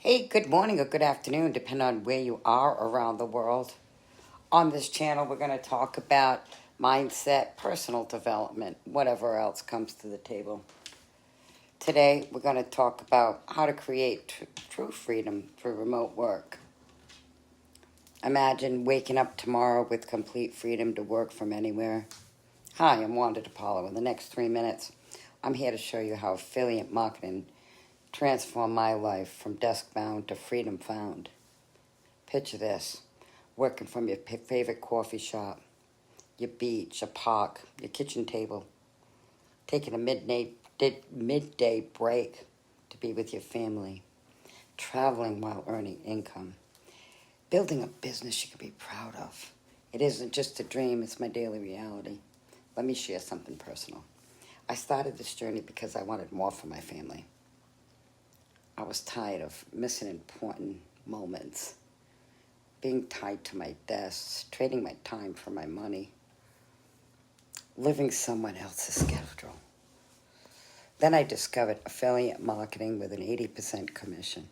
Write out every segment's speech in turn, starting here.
Hey, good morning or good afternoon, depending on where you are around the world. On this channel, we're going to talk about mindset, personal development, whatever else comes to the table. Today, we're going to talk about how to create true freedom through remote work. Imagine waking up tomorrow with complete freedom to work from anywhere. Hi, I'm Wanda DePaulo. In the next 3 minutes, I'm here to show you how affiliate marketing transformed my life from desk bound to freedom found. Picture this: working from your favorite coffee shop, your beach, a park, your kitchen table, taking a midday break to be with your family, traveling while earning income, building a business you can be proud of. It isn't just a dream, it's my daily reality. Let me share something personal. I started this journey because I wanted more for my family. I was tired of missing important moments, being tied to my desk, trading my time for my money, living someone else's schedule. Then I discovered affiliate marketing with an 80% commission.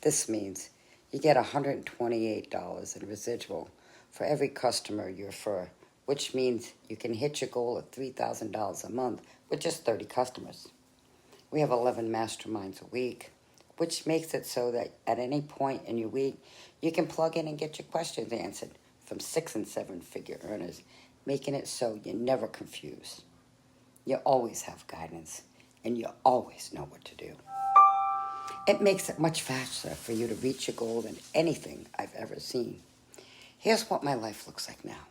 This means you get $128 in residual for every customer you refer, which means you can hit your goal of $3,000 a month with just 30 customers. We have 11 masterminds a week, which makes it so that at any point in your week, you can plug in and get your questions answered from 6- and 7-figure earners, making it so you're never confused. You always have guidance, and you always know what to do. It makes it much faster for you to reach your goal than anything I've ever seen. Here's what my life looks like now.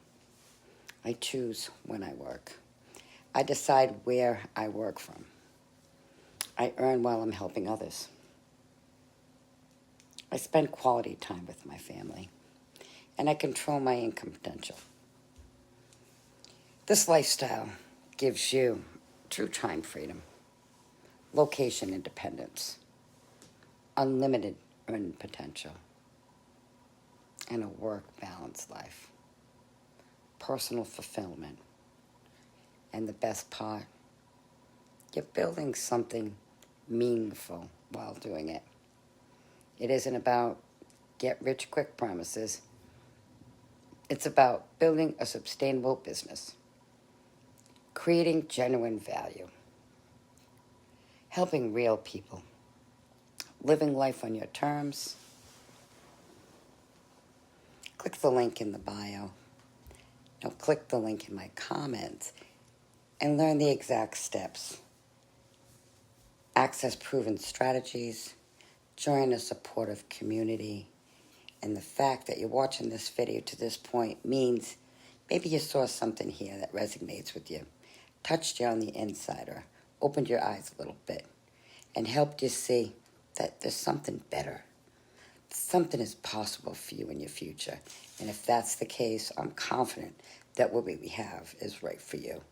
I choose when I work. I decide where I work from. I earn while I'm helping others. I spend quality time with my family, and I control my income potential. This lifestyle gives you true time freedom, location independence, unlimited earning potential, and a work-balanced life, personal fulfillment, and the best part, you're building something meaningful while doing it. It isn't about get-rich-quick promises. It's about building a sustainable business, creating genuine value, helping real people, living life on your terms. Click the link in the bio. Now click the link in my comments and learn the exact steps. Access proven strategies, join a supportive community, and the fact that you're watching this video to this point means maybe you saw something here that resonates with you, touched you on the inside, or opened your eyes a little bit, and helped you see that there's something better. Something is possible for you in your future. And if that's the case, I'm confident that what we have is right for you.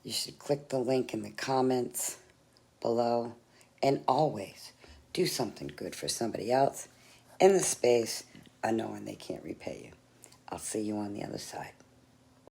You should click the link in the comments below, and always do something good for somebody else in the space of knowing they can't repay you. I'll see you on the other side.